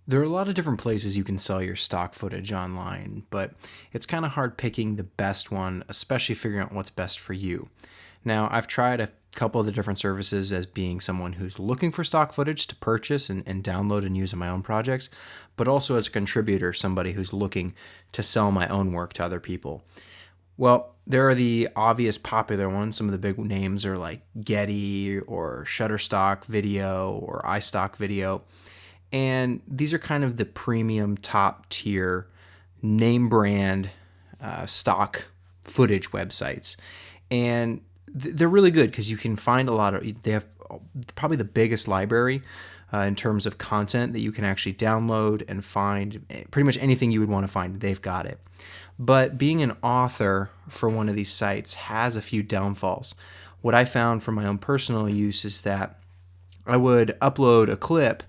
There are a lot of different places you can sell your stock footage online, but it's kind of hard picking the best one, especially figuring out what's best for you. Now, I've tried a couple of the different services as being someone who's looking for stock footage to purchase and download and use in my own projects, but also as a contributor, somebody who's looking to sell my own work to other people. Well, there are the obvious popular ones. Some of the big names are like Getty or Shutterstock Video or iStock Video. And these are kind of the premium top tier name brand stock footage websites. And they're really good because you can find a lot of, they have probably the biggest library in terms of content that you can actually download and find. Pretty much anything you would want to find, they've got it. But being an author for one of these sites has a few downfalls. What I found from my own personal use is that I would upload a clip,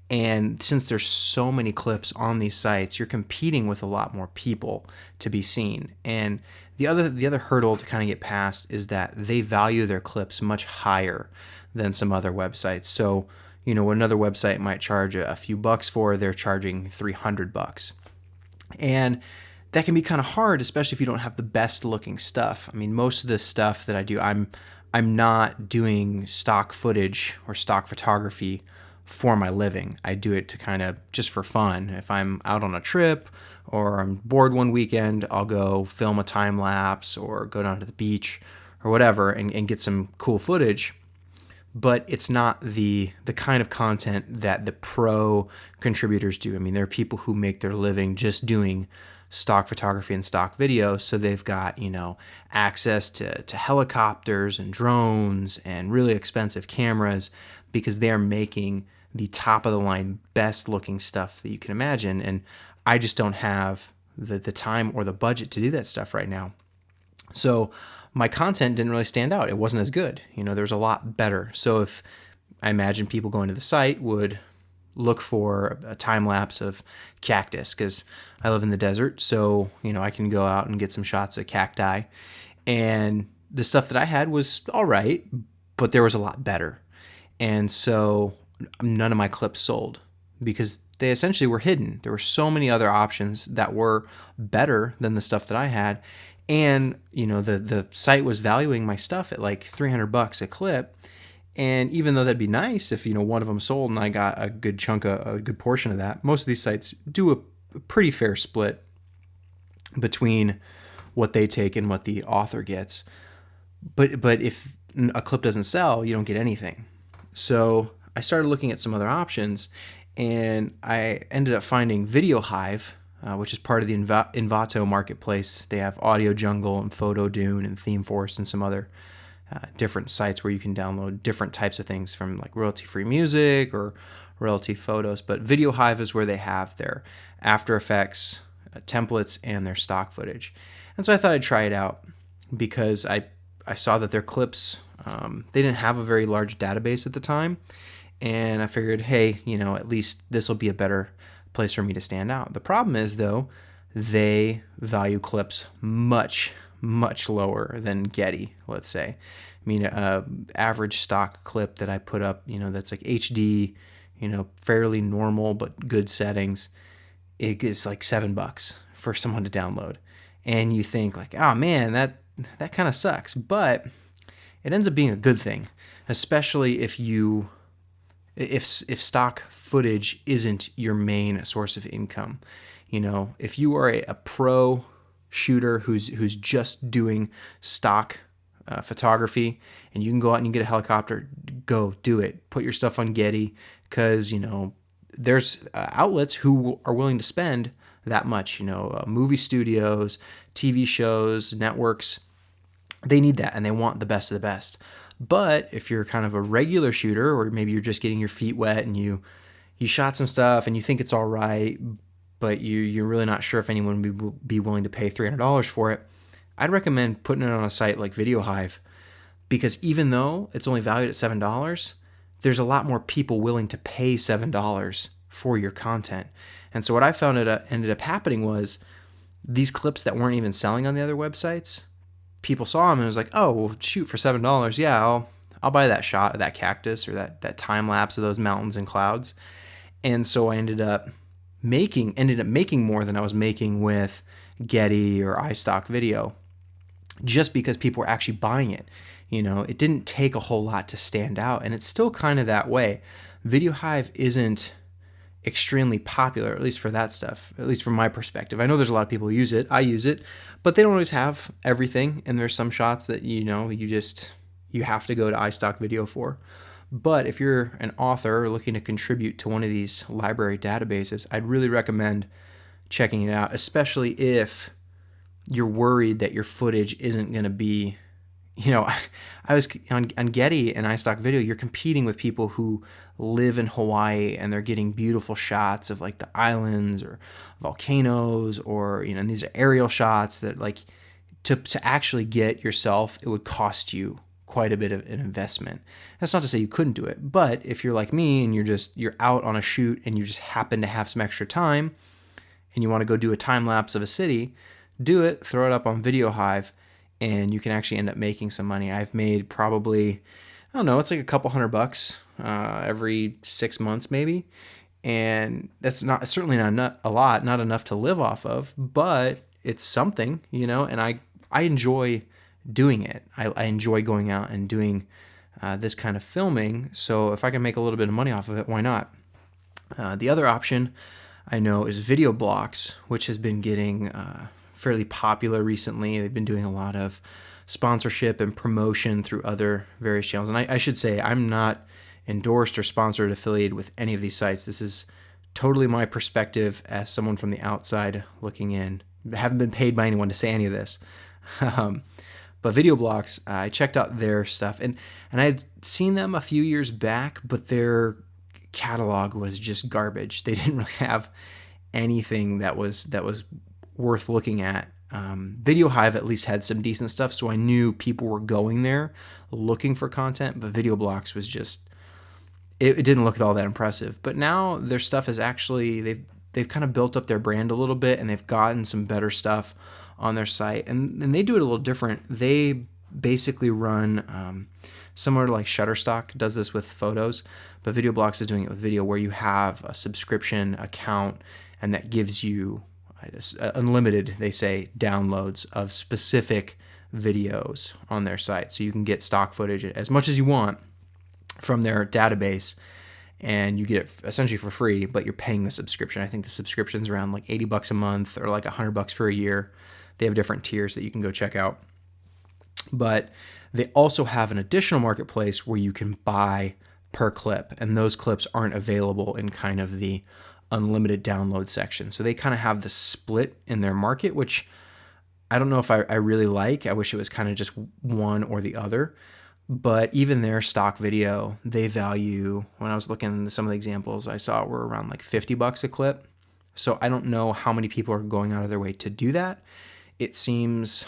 and since there's so many clips on these sites, you're competing with a lot more people to be seen. And the other hurdle to kind of get past is that they value their clips much higher than some other websites. So, another website might charge a few bucks for, they're charging $300. And that can be kind of hard, especially if you don't have the best looking stuff. I mean, most of the stuff that I do, I'm not doing stock footage or stock photography for my living. I do it to kind of just for fun. If I'm out on a trip or I'm bored one weekend, I'll go film a time lapse or go down to the beach or whatever and get some cool footage. But it's not the kind of content that the pro contributors do. I mean, there are people who make their living just doing stock photography and stock video, so they've got access to helicopters and drones and really expensive cameras because they're making the top of the line best looking stuff that you can imagine. And I just don't have the time or the budget to do that stuff right now. So my content didn't really stand out. It wasn't as good. There's a lot better. So if I imagine people going to the site would look for a time lapse of cactus because I live in the desert. So, I can go out and get some shots of cacti. And the stuff that I had was all right, but there was a lot better. And so none of my clips sold because they essentially were hidden. There were so many other options that were better than the stuff that I had. And, the site was valuing my stuff at like $300 a clip. And even though that'd be nice if, one of them sold and I got a good chunk a good portion of that, most of these sites do a pretty fair split between what they take and what the author gets. But if a clip doesn't sell, you don't get anything. So I started looking at some other options, and I ended up finding VideoHive, which is part of the Envato marketplace. They have Audio Jungle and Photo Dune and ThemeForest and some other different sites where you can download different types of things from like royalty-free music or royalty photos. But VideoHive is where they have their After Effects templates and their stock footage. And so I thought I'd try it out because I saw that their clips, they didn't have a very large database at the time. And I figured, hey, at least this will be a better place for me to stand out. The problem is, though, they value clips much, much lower than Getty, let's say. I mean, average stock clip that I put up, that's like HD, fairly normal but good settings, it is like $7 for someone to download. And you think like, oh man, that kind of sucks. But it ends up being a good thing, especially if stock footage isn't your main source of income. If you are a pro shooter who's just doing stock photography and you can go out and you get a helicopter, go do it. Put your stuff on Getty because, there's outlets who are willing to spend that much, movie studios, TV shows, networks. They need that and they want the best of the best. But if you're kind of a regular shooter, or maybe you're just getting your feet wet and you shot some stuff and you think it's all right, but you're really not sure if anyone would be willing to pay $300 for it, I'd recommend putting it on a site like VideoHive because even though it's only valued at $7, there's a lot more people willing to pay $7 for your content. And so what I found ended up happening was these clips that weren't even selling on the other websites, people saw them and was like, oh, well, shoot, for $7, yeah, I'll buy that shot of that cactus or that time lapse of those mountains and clouds. And so I ended up ended up making more than I was making with Getty or iStock Video, just because people were actually buying it. It didn't take a whole lot to stand out, and it's still kind of that way. VideoHive isn't extremely popular, at least for that stuff, at least from my perspective. I know there's a lot of people who use it. I use it, but they don't always have everything, and there's some shots that you have to go to iStock Video for. But if you're an author looking to contribute to one of these library databases, I'd really recommend checking it out, especially if you're worried that your footage isn't going to be, I was on Getty and iStock Video, you're competing with people who live in Hawaii and they're getting beautiful shots of like the islands or volcanoes, or, and these are aerial shots that like to actually get yourself, it would cost you quite a bit of an investment. That's not to say you couldn't do it, but if you're like me and you're out on a shoot and you just happen to have some extra time and you want to go do a time lapse of a city, do it, throw it up on VideoHive, and you can actually end up making some money. I've made probably, I don't know, it's like a couple $100 every 6 months maybe. And that's certainly not a lot, not enough to live off of, but it's something, and I enjoy doing it. I enjoy going out and doing this kind of filming. So if I can make a little bit of money off of it, why not? The other option I know is VideoBlocks, which has been getting fairly popular recently. They've been doing a lot of sponsorship and promotion through other various channels. And I should say, I'm not endorsed or sponsored, affiliated with any of these sites. This is totally my perspective as someone from the outside looking in. I haven't been paid by anyone to say any of this. But VideoBlocks, I checked out their stuff, and I had seen them a few years back, but their catalog was just garbage. They didn't really have anything that was worth looking at. VideoHive at least had some decent stuff, so I knew people were going there looking for content, but VideoBlocks was just, it didn't look all that impressive. But now their stuff is actually, they've kind of built up their brand a little bit, and they've gotten some better stuff on their site, and they do it a little different. They basically run similar to like Shutterstock does this with photos, but VideoBlocks is doing it with video, where you have a subscription account, and that gives you unlimited, they say, downloads of specific videos on their site. So you can get stock footage as much as you want from their database, and you get it essentially for free, but you're paying the subscription. I think the subscription's around like $80 a month or like $100 for a year. They have different tiers that you can go check out. But they also have an additional marketplace where you can buy per clip, and those clips aren't available in kind of the unlimited download section. So they kind of have the split in their market, which I don't know if I really like. I wish it was kind of just one or the other. But even their stock video, they value, when I was looking at some of the examples I saw, were around like $50 a clip. So I don't know how many people are going out of their way to do that. It seems,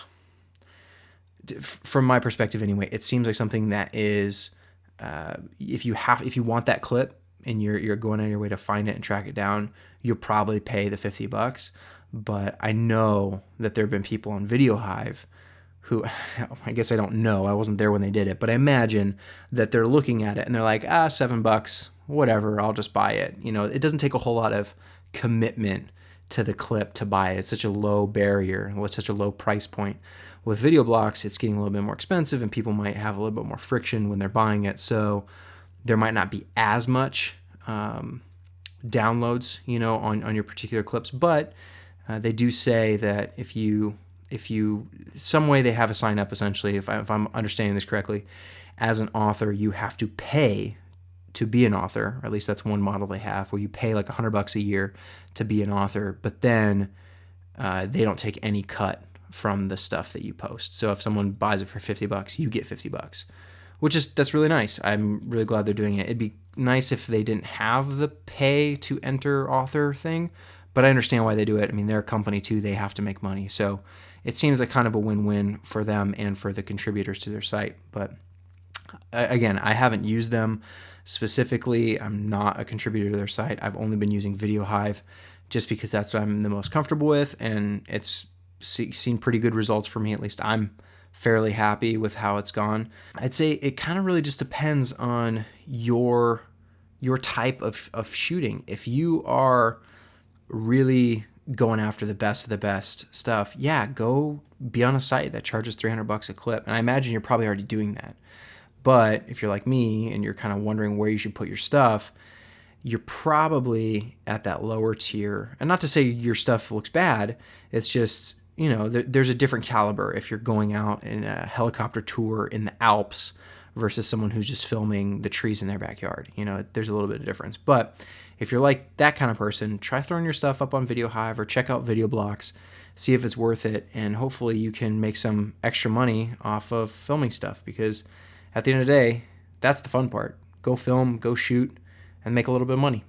from my perspective anyway, it seems like something that is, if you want that clip and you're going out of your way to find it and track it down, you'll probably pay the $50. But I know that there have been people on VideoHive who, I guess I don't know, I wasn't there when they did it, but I imagine that they're looking at it and they're like, $7, whatever, I'll just buy it. It doesn't take a whole lot of commitment to the clip to buy it. It's such a low barrier, it's such a low price point. With VideoBlocks, it's getting a little bit more expensive, and people might have a little bit more friction when they're buying it, so there might not be as much downloads, on your particular clips. But they do say that if you some way they have a sign up, essentially, if I'm understanding this correctly, as an author, you have to pay to be an author, or at least that's one model they have, where you pay like $100 a year to be an author, but then they don't take any cut from the stuff that you post. So if someone buys it for $50, you get $50, that's really nice. I'm really glad they're doing it. It'd be nice if they didn't have the pay to enter author thing, but I understand why they do it. I mean, they're a company too, they have to make money. So it seems like kind of a win-win for them and for the contributors to their site. But again, I haven't used them specifically. I'm not a contributor to their site. I've only been using VideoHive just because that's what I'm the most comfortable with, and it's seen pretty good results for me. At least I'm fairly happy with how it's gone. I'd say it kind of really just depends on your type of shooting. If you are really going after the best of the best stuff, yeah, go be on a site that charges $300 a clip. And I imagine you're probably already doing that. But if you're like me and you're kind of wondering where you should put your stuff, you're probably at that lower tier. And not to say your stuff looks bad, it's just, there's a different caliber if you're going out in a helicopter tour in the Alps versus someone who's just filming the trees in their backyard. There's a little bit of difference. But if you're like that kind of person, try throwing your stuff up on VideoHive or check out VideoBlocks, see if it's worth it, and hopefully you can make some extra money off of filming stuff, because at the end of the day, that's the fun part. Go film, go shoot, and make a little bit of money.